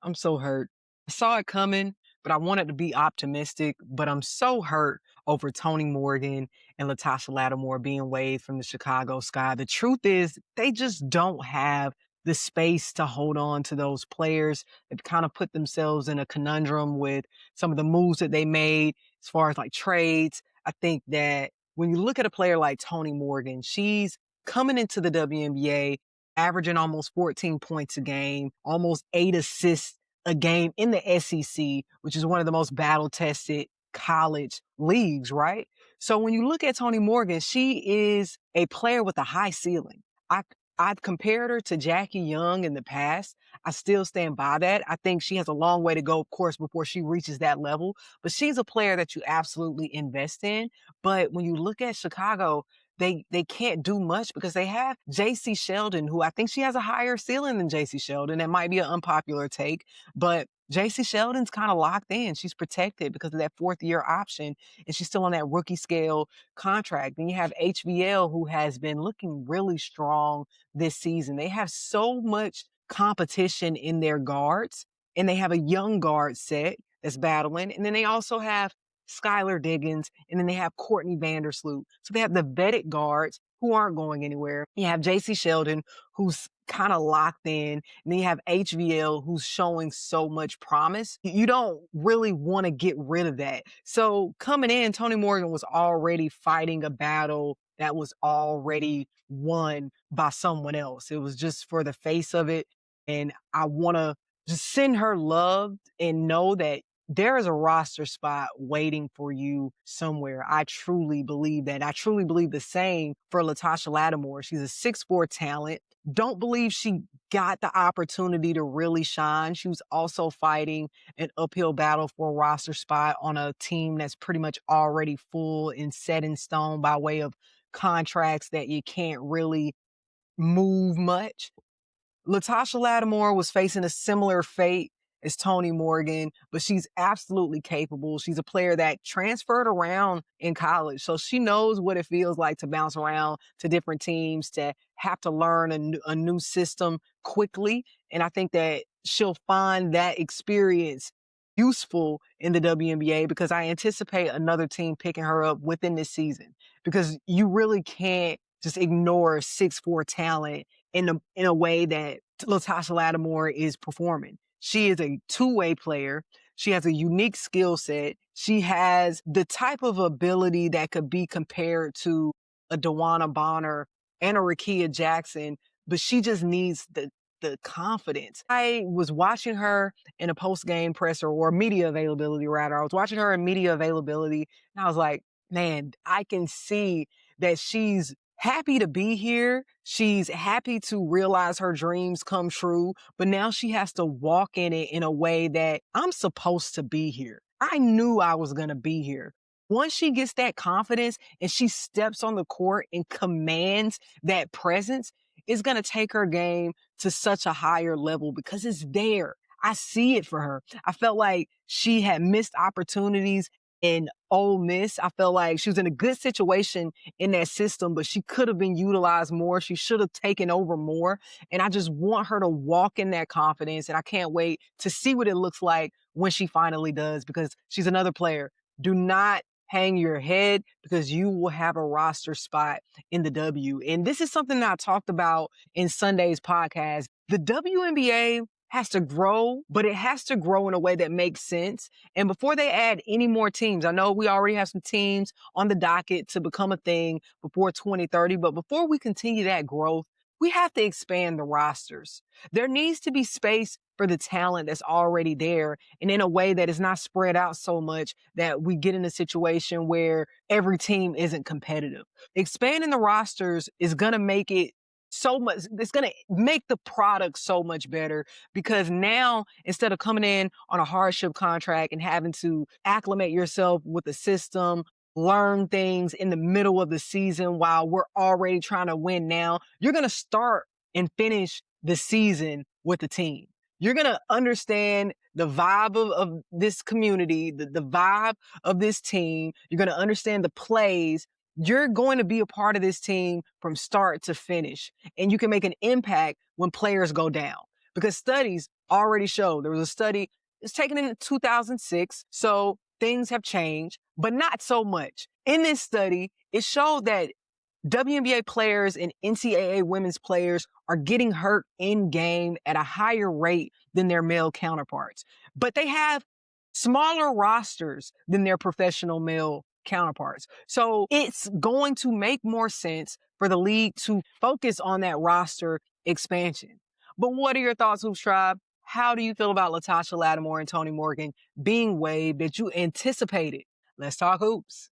I'm so hurt. I saw it coming, but I wanted to be optimistic. But I'm so hurt over Toni Morgan and Latasha Lattimore being waived from the Chicago Sky. The truth is, they just don't have the space to hold on to those players. They've kind of put themselves in a conundrum with some of the moves that they made as far as like trades. I think that when you look at a player like Toni Morgan, she's coming into the WNBA averaging almost 14 points a game, almost 8 assists a game in the SEC, which is one of the most battle tested college leagues, right? So when you look at Toni Morgan, she is a player with a high ceiling. I, I've compared her to Jackie Young in the past. I still stand by that. I think she has a long way to go, of course, before she reaches that level. But she's a player that you absolutely invest in. But when you look at Chicago, they can't do much because they have JC Sheldon, who I think she has a higher ceiling than JC Sheldon. That might be an unpopular take, but JC Sheldon's kind of locked in. She's protected because of that 4th-year option, and she's still on that rookie scale contract. Then you have HVL, who has been looking really strong this season. They have so much competition in their guards, and they have a young guard set that's battling. And then they also have Skylar Diggins, and then they have Courtney Vandersloot. So they have the vetted guards who aren't going anywhere. You have JC Sheldon, who's kind of locked in. And then you have HVL, who's showing so much promise. You don't really want to get rid of that. So coming in, Toni Morgan was already fighting a battle that was already won by someone else. It was just for the face of it. And I want to just send her love and know that there is a roster spot waiting for you somewhere. I truly believe that. I truly believe the same for Latasha Latimore. She's a 6'4" talent. Don't believe she got the opportunity to really shine. She was also fighting an uphill battle for a roster spot on a team that's pretty much already full and set in stone by way of contracts that you can't really move much. Latasha Lattimore was facing a similar fate as Toni Morgan, but she's absolutely capable. She's a player that transferred around in college, so she knows what it feels like to bounce around to different teams, to have to learn a new system quickly. And I think that she'll find that experience useful in the WNBA because I anticipate another team picking her up within this season because you really can't just ignore 6'4" talent in a way that Latasha Lattimore is performing. She is a two-way player. She has a unique skill set. She has the type of ability that could be compared to a Dewana Bonner and a Rakia Jackson, but she just needs the confidence. I was watching her in a post-game presser or media availability rather. I was watching her in media availability and I was like, man, I can see that she's happy to be here. She's happy to realize her dreams come true, but now she has to walk in it in a way that I'm supposed to be here. I knew I was going to be here. Once she gets that confidence and she steps on the court and commands that presence, it's going to take her game to such a higher level because it's there. I see it for her. I felt like she had missed opportunities in Ole Miss. I felt like she was in a good situation in that system, but she could have been utilized more. She should have taken over more. And I just want her to walk in that confidence. And I can't wait to see what it looks like when she finally does, because she's another player. Do not hang your head because you will have a roster spot in the W. And this is something that I talked about in Sunday's podcast. The WNBA has to grow, but it has to grow in a way that makes sense. And before they add any more teams, I know we already have some teams on the docket to become a thing before 2030, but before we continue that growth, we have to expand the rosters. There needs to be space for the talent that's already there and in a way that is not spread out so much that we get in a situation where every team isn't competitive. Expanding the rosters is going to make it so much, it's going to make the product so much better because now instead of coming in on a hardship contract and having to acclimate yourself with the system, learn things in the middle of the season while we're already trying to win now, you're going to start and finish the season with the team. You're going to understand the vibe of this community, the vibe of this team. You're going to understand the plays. You're going to be a part of this team from start to finish. And you can make an impact when players go down. because studies already show. There was a study, it's taken in 2006, so things have changed, but not so much. In this study, it showed that WNBA players and NCAA women's players are getting hurt in game at a higher rate than their male counterparts. But they have smaller rosters than their professional male counterparts. So it's going to make more sense for the league to focus on that roster expansion. But what are your thoughts, Hoops Tribe? How do you feel about Latasha Lattimore and Toni Morgan being waived that you anticipated? Let's talk hoops.